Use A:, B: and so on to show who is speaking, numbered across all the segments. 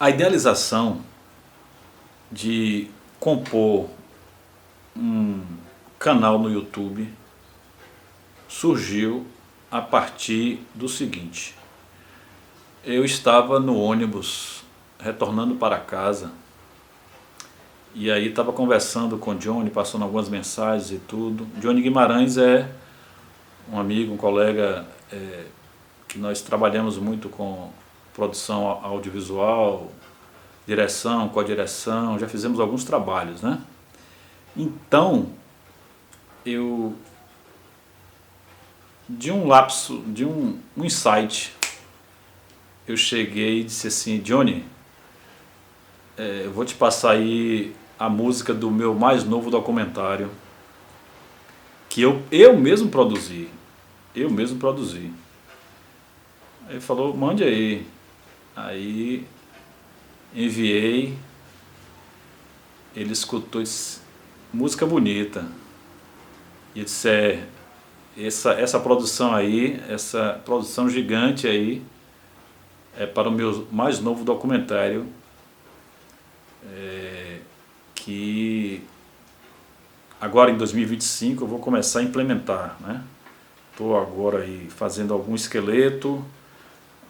A: A idealização de compor um canal no YouTube surgiu a partir do seguinte: eu estava no ônibus retornando para casa e aí estava conversando com o Johnny, passando algumas mensagens e tudo. Johnny Guimarães é um amigo, um colega que nós trabalhamos muito com produção audiovisual, direção, co-direção, já fizemos alguns trabalhos, né? Então, eu, de um lapso, de um insight, eu cheguei e disse assim: Johnny, eu vou te passar aí a música do meu mais novo documentário, que eu mesmo produzi. Eu mesmo produzi. Aí ele falou: mande aí. Aí enviei, ele escutou e disse: música bonita. E eu disse: essa produção aí, essa produção gigante aí, é para o meu mais novo documentário, que agora em 2025 eu vou começar a implementar, né? Estou agora aí fazendo algum esqueleto,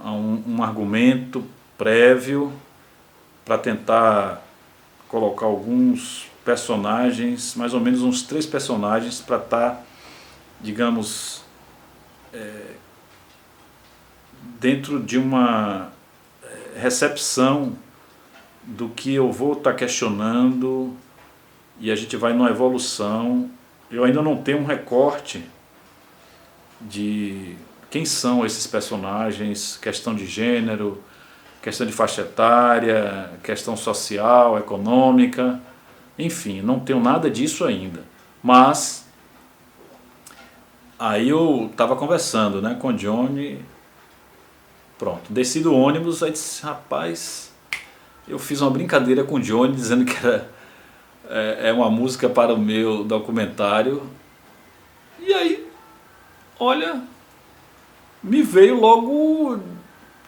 A: um argumento prévio para tentar colocar alguns personagens, mais ou menos uns 3 personagens, para estar, digamos, dentro de uma recepção do que eu vou estar questionando, e a gente vai numa evolução. Eu ainda não tenho um recorte de quem são esses personagens, questão de gênero, questão de faixa etária, questão social, econômica, enfim, não tenho nada disso ainda. Mas aí eu estava conversando, né, com o Johnny, pronto, desci do ônibus, aí disse: rapaz, eu fiz uma brincadeira com o Johnny dizendo que é uma música para o meu documentário. E aí, olha, me veio logo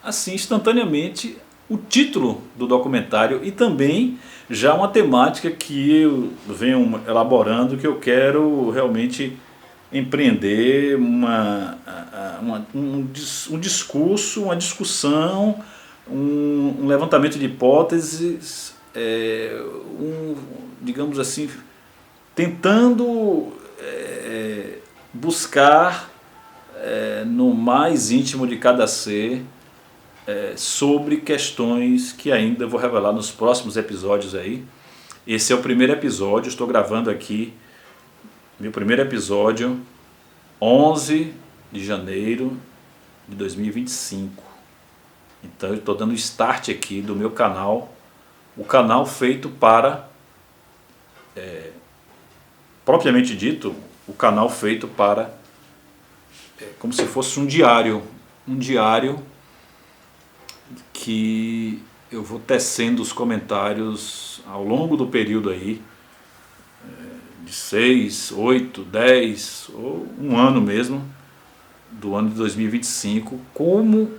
A: assim instantaneamente o título do documentário e também já uma temática que eu venho elaborando, que eu quero realmente empreender um discurso, uma discussão, um levantamento de hipóteses, digamos assim, tentando buscar no mais íntimo de cada ser sobre questões que ainda vou revelar nos próximos episódios aí. Esse é o primeiro episódio, estou gravando aqui meu primeiro episódio, 11 de janeiro de 2025. Então eu estou dando start aqui do meu canal, o canal feito para, propriamente dito, o canal feito para, como se fosse um diário que eu vou tecendo os comentários ao longo do período aí, de 6, 8, 10 ou um ano mesmo, do ano de 2025, como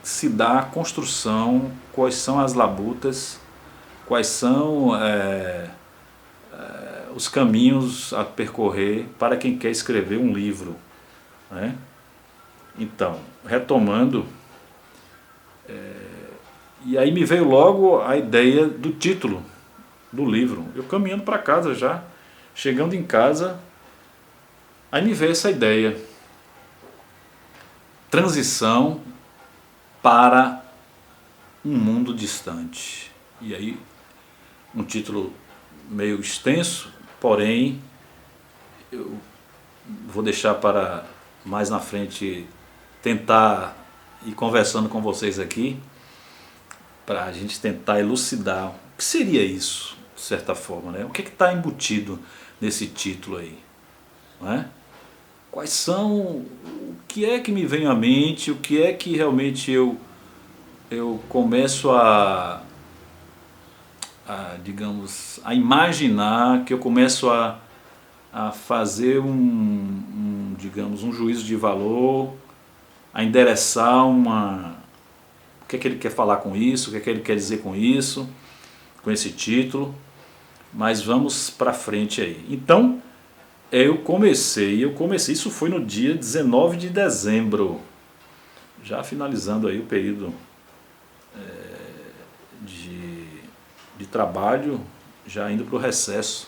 A: se dá a construção, quais são as labutas, quais são os caminhos a percorrer para quem quer escrever um livro, né? Então, retomando, e aí me veio logo a ideia do título do livro. Eu caminhando para casa já, chegando em casa, aí me veio essa ideia: transição para um mundo distante. E aí, um título meio extenso, porém eu vou deixar para mais na frente tentar ir conversando com vocês aqui, para a gente tentar elucidar o que seria isso, de certa forma, né? O que está embutido nesse título aí, não é? Quais são, o que é que me vem à mente, o que é que realmente eu começo digamos, a imaginar, que eu começo a fazer digamos, um juízo de valor, a endereçar o que é que ele quer falar com isso, o que é que ele quer dizer com isso, com esse título, mas vamos para frente aí. Então, eu comecei, isso foi no dia 19 de dezembro, já finalizando aí o período de trabalho, já indo para o recesso.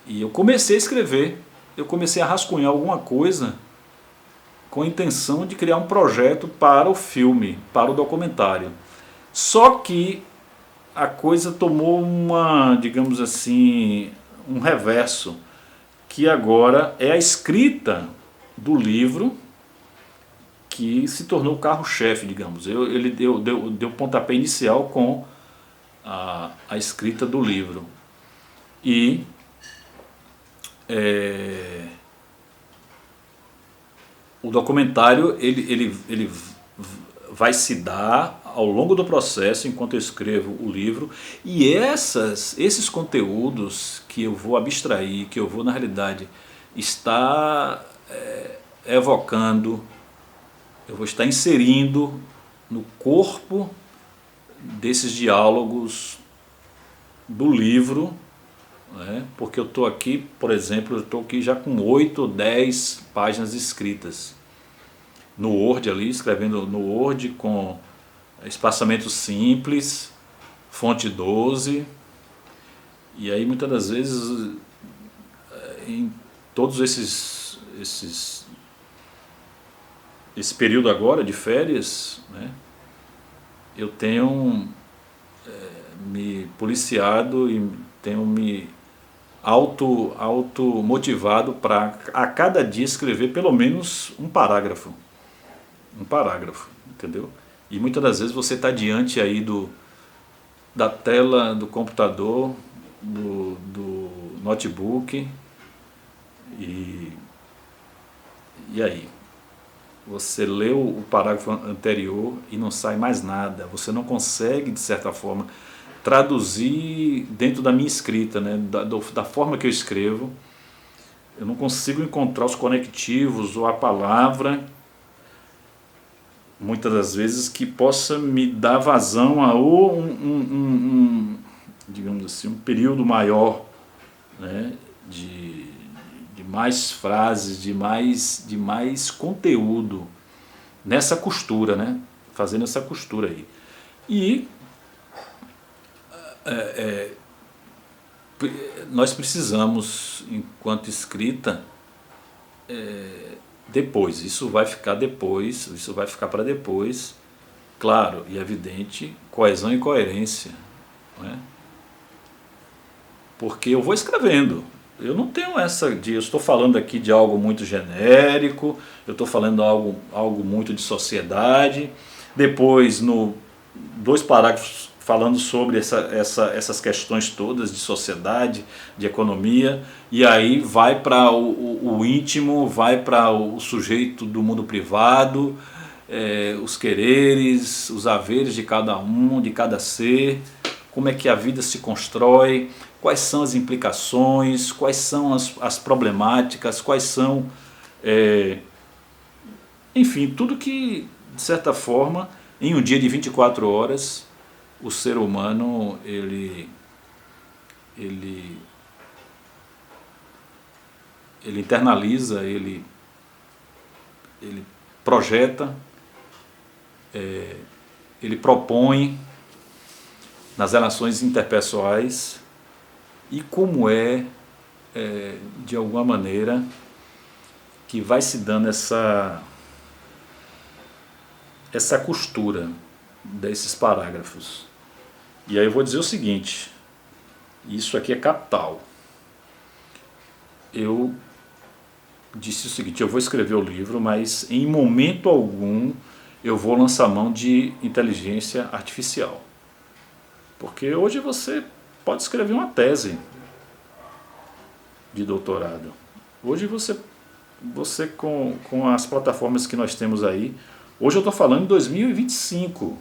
A: E eu comecei a escrever, eu comecei a rascunhar alguma coisa com a intenção de criar um projeto para o filme, para o documentário. Só que a coisa tomou digamos assim, um reverso, que agora é a escrita do livro que se tornou o carro-chefe, digamos. Ele deu pontapé inicial com a escrita do livro. E o documentário ele vai se dar ao longo do processo, enquanto eu escrevo o livro, e esses conteúdos que eu vou abstrair, que eu vou na realidade estar evocando, eu vou estar inserindo no corpo desses diálogos do livro, né? Porque eu estou aqui, por exemplo, eu estou aqui já com 8 ou 10 páginas escritas no Word ali, escrevendo no Word com espaçamento simples, fonte 12, e aí muitas das vezes em todos esse período agora de férias, né, eu tenho me policiado e tenho me auto motivado para a cada dia escrever pelo menos um parágrafo, entendeu? E muitas das vezes você está diante aí da tela do computador, do notebook, e aí? Você leu o parágrafo anterior e não sai mais nada, você não consegue, de certa forma, traduzir dentro da minha escrita, né? da forma que eu escrevo, eu não consigo encontrar os conectivos ou a palavra, muitas das vezes, que possa me dar vazão a digamos assim, um período maior, né, de mais frases, de mais conteúdo nessa costura, né, fazendo essa costura aí. E nós precisamos, enquanto escrita, depois, isso vai ficar para depois, claro e evidente, coesão e coerência, não é? Porque eu vou escrevendo, eu não tenho eu estou falando aqui de algo muito genérico, eu estou falando algo muito de sociedade, depois 2 parágrafos falando sobre essas questões todas de sociedade, de economia, e aí vai para o íntimo, vai para o sujeito do mundo privado, os quereres, os haveres de cada um, de cada ser, como é que a vida se constrói, quais são as implicações, quais são as problemáticas, quais são, enfim, tudo que, de certa forma, em um dia de 24 horas, o ser humano ele internaliza, ele projeta, ele propõe nas relações interpessoais, e como de alguma maneira, que vai se dando essa costura desses parágrafos. E aí eu vou dizer o seguinte, isso aqui é capital. Eu disse o seguinte, eu vou escrever o livro, mas em momento algum eu vou lançar mão de inteligência artificial. Porque hoje você pode escrever uma tese de doutorado. Hoje você com as plataformas que nós temos aí, hoje eu estou falando em 2025.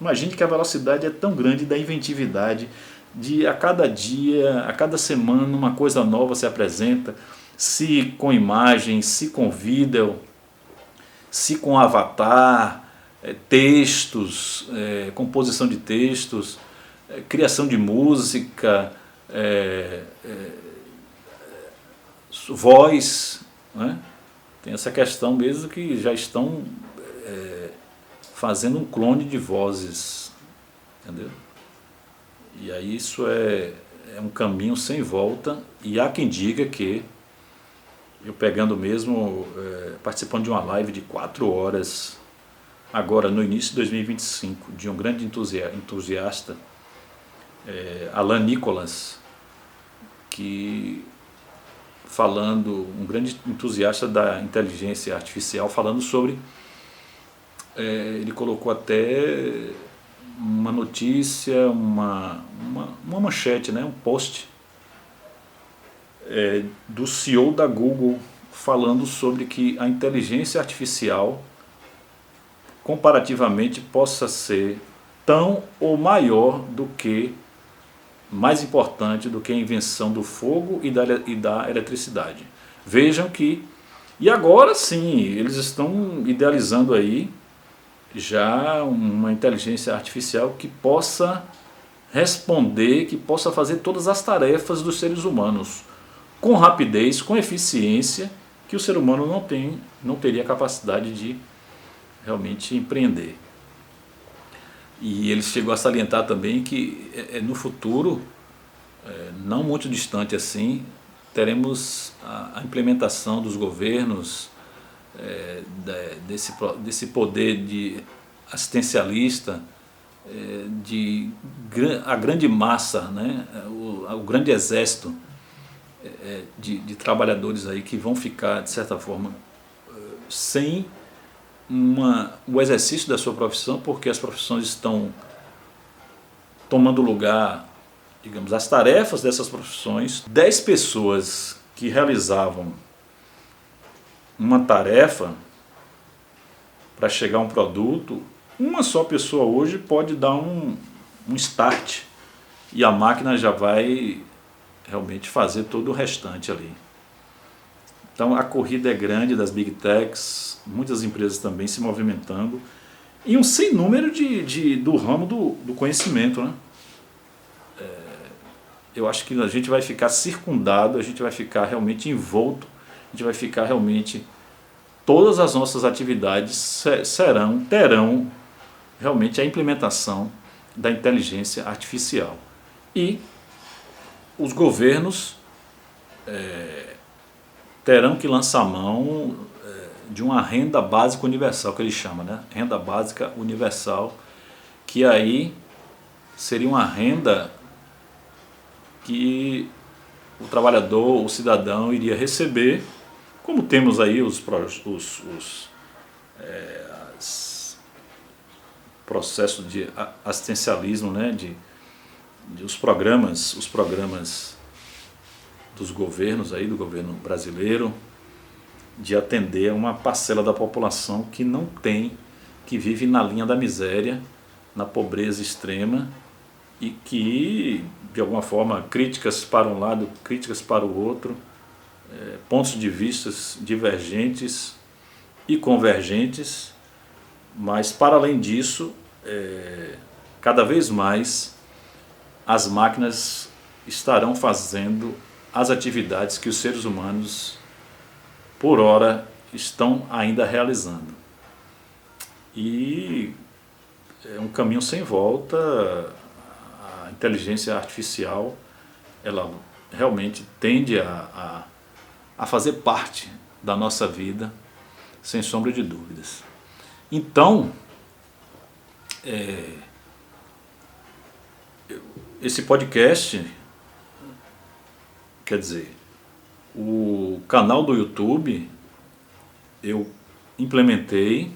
A: Imagine que a velocidade é tão grande da inventividade, de a cada dia, a cada semana uma coisa nova se apresenta, se com imagem, se com vídeo, se com avatar, textos, composição de textos, criação de música, voz, né? Tem essa questão mesmo que já estão fazendo um clone de vozes, entendeu? E aí isso é um caminho sem volta, e há quem diga que, eu pegando mesmo, participando de uma live de 4 horas, agora no início de 2025, de um grande entusiasta, Alan Nicholas, que falando, um grande entusiasta da inteligência artificial, falando sobre, ele colocou até uma notícia, uma manchete, né, um post do CEO da Google falando sobre que a inteligência artificial comparativamente possa ser tão ou maior do que, mais importante do que a invenção do fogo e da eletricidade. Vejam que, e agora sim, eles estão idealizando aí já uma inteligência artificial que possa responder, que possa fazer todas as tarefas dos seres humanos, com rapidez, com eficiência, que o ser humano não teria capacidade de realmente empreender. E ele chegou a salientar também que no futuro, não muito distante assim, teremos a implementação dos governos, desse poder de assistencialista, a grande massa, né, o grande exército de trabalhadores aí que vão ficar, de certa forma, sem o exercício da sua profissão, porque as profissões estão tomando lugar, digamos, as tarefas dessas profissões. 10 pessoas que realizavam uma tarefa para chegar a um produto, uma só pessoa hoje pode dar um start e a máquina já vai realmente fazer todo o restante ali. Então a corrida é grande das Big Techs, muitas empresas também se movimentando, e um sem número do ramo do conhecimento, né? Eu acho que a gente vai ficar circundado, a gente vai ficar realmente envolto, a gente vai ficar realmente, todas as nossas atividades terão realmente a implementação da inteligência artificial. E os governos terão que lançar mão de uma renda básica universal, que eles chamam, né? Renda básica universal, que aí seria uma renda que o trabalhador, o cidadão iria receber, como temos aí os processos de assistencialismo, né? Os programas dos governos aí, do governo brasileiro, de atender a uma parcela da população que não tem, que vive na linha da miséria, na pobreza extrema, e que, de alguma forma, críticas para um lado, críticas para o outro, pontos de vista divergentes e convergentes, mas, para além disso, cada vez mais as máquinas estarão fazendo as atividades que os seres humanos, por hora, estão ainda realizando. E é um caminho sem volta. A inteligência artificial, ela realmente tende a fazer parte da nossa vida, sem sombra de dúvidas. Então, esse podcast, quer dizer, o canal do YouTube, eu implementei,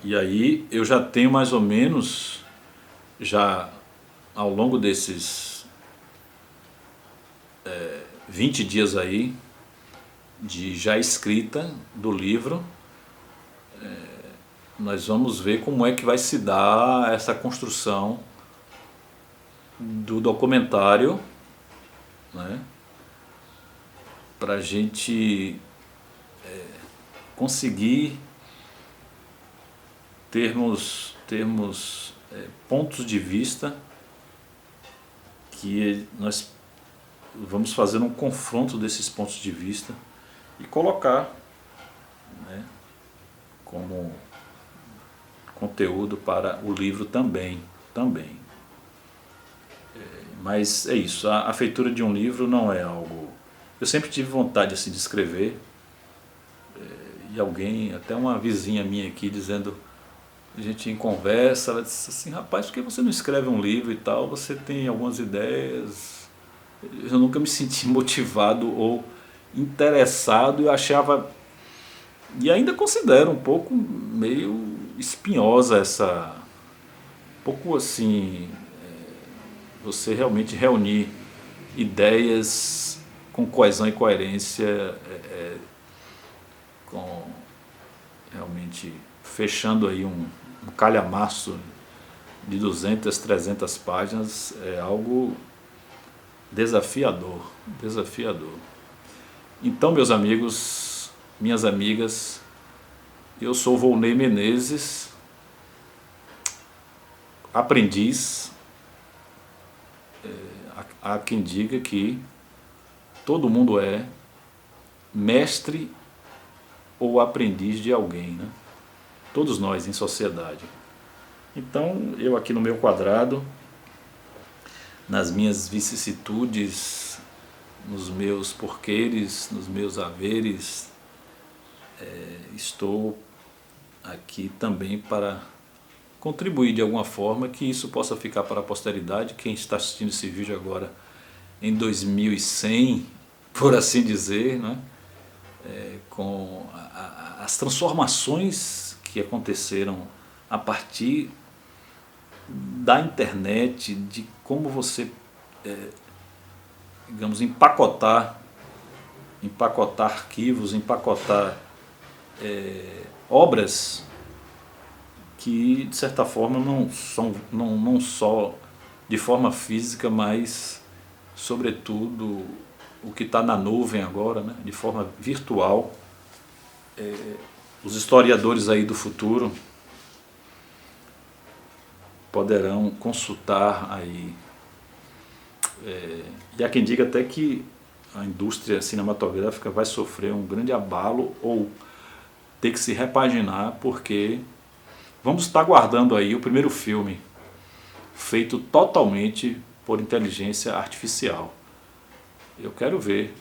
A: e aí eu já tenho mais ou menos, já ao longo desses 20 dias aí, de já escrita do livro, nós vamos ver como é que vai se dar essa construção do documentário, né, para a gente conseguir termos pontos de vista que nós vamos fazer um confronto desses pontos de vista e colocar, né, como conteúdo para o livro também. Mas é isso, a feitura de um livro não é algo... Eu sempre tive vontade assim, de escrever, e alguém, até uma vizinha minha aqui dizendo, a gente em conversa, ela disse assim, rapaz, por que você não escreve um livro e tal? Você tem algumas ideias. Eu nunca me senti motivado ou interessado, eu achava, e ainda considero um pouco meio espinhosa essa, um pouco assim, você realmente reunir ideias com coesão e coerência, com realmente fechando aí um calhamaço de 200, 300 páginas, é algo desafiador. Então, meus amigos, minhas amigas, eu sou Volney Menezes, aprendiz. Há quem diga que todo mundo é mestre ou aprendiz de alguém, né? Todos nós em sociedade. Então, eu aqui no meu quadrado, nas minhas vicissitudes, nos meus porquês, nos meus haveres, estou aqui também para contribuir de alguma forma que isso possa ficar para a posteridade. Quem está assistindo esse vídeo agora em 2100, por assim dizer, né? Com as transformações que aconteceram a partir da internet, de como você, digamos, empacotar arquivos, empacotar obras que de certa forma não só de forma física, mas sobretudo o que está na nuvem agora, né, de forma virtual. Os historiadores aí do futuro poderão consultar aí, e há quem diga até que a indústria cinematográfica vai sofrer um grande abalo ou ter que se repaginar, porque vamos estar guardando aí o primeiro filme feito totalmente por inteligência artificial. Eu quero ver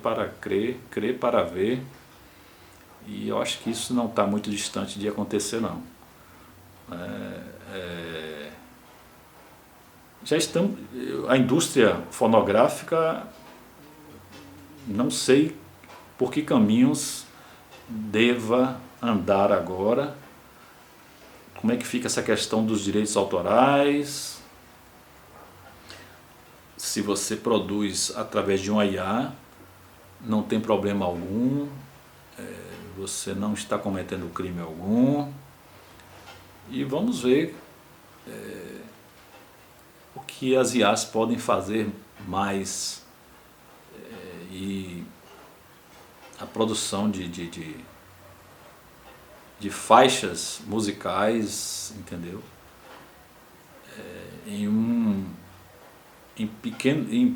A: para crer, crer para ver, e eu acho que isso não está muito distante de acontecer, não. Já estamos, a indústria fonográfica, não sei por que caminhos deva andar agora, como é que fica essa questão dos direitos autorais, se você produz através de um IA, não tem problema algum, você não está cometendo crime algum, e vamos ver o que as IAs podem fazer mais, e a produção de faixas musicais, entendeu? Em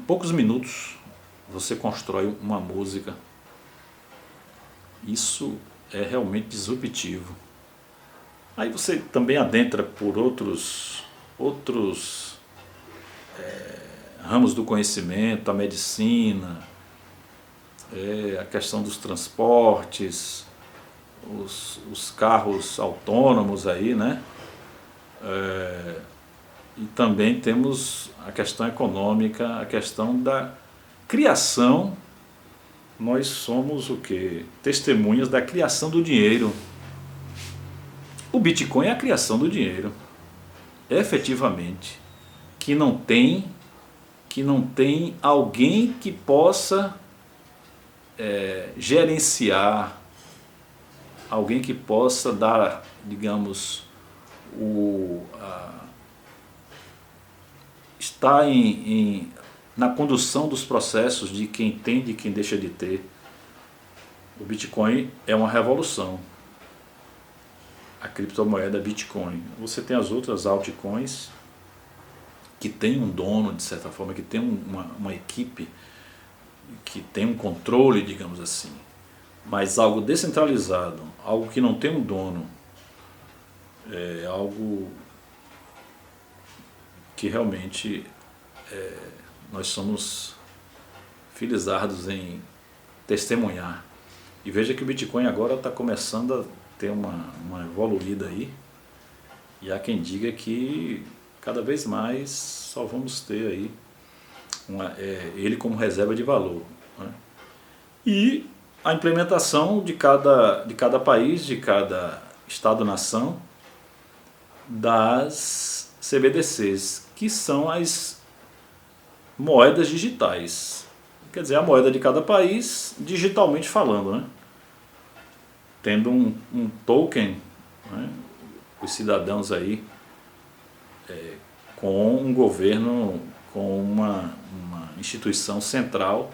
A: poucos minutos você constrói uma música. Isso é realmente disruptivo. Aí você também adentra por outros ramos do conhecimento, a medicina, a questão dos transportes, os carros autônomos aí, né? E também temos a questão econômica, a questão da criação. Nós somos o quê? Testemunhas da criação do dinheiro. O Bitcoin é a criação do dinheiro, efetivamente, que não tem alguém que possa gerenciar, alguém que possa dar, digamos, estar na condução dos processos de quem tem, de quem deixa de ter. O Bitcoin é uma revolução. a criptomoeda Bitcoin. Você tem as outras altcoins que tem um dono, de certa forma, que tem uma equipe, que tem um controle, digamos assim. Mas algo descentralizado, algo que não tem um dono, é algo que realmente nós somos felizardos em testemunhar. E veja que o Bitcoin agora está começando a ter uma evoluída aí, e há quem diga que cada vez mais só vamos ter aí ele como reserva de valor, né? E a implementação de cada país, de cada estado-nação, das CBDCs, que são as moedas digitais. Quer dizer, a moeda de cada país, digitalmente falando, né? Tendo um token, né? Os cidadãos aí, com um governo, com uma instituição central,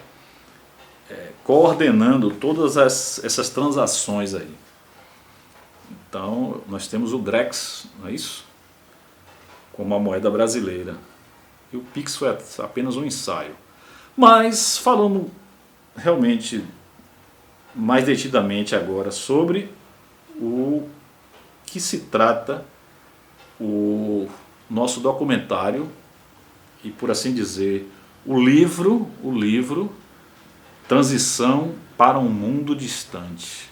A: coordenando todas essas transações aí. Então, nós temos o Drex, não é isso? Como a moeda brasileira. E o Pix foi apenas um ensaio. Mas, falando realmente mais detidamente agora sobre o que se trata o nosso documentário, e por assim dizer, o livro Transição para um Mundo Distante.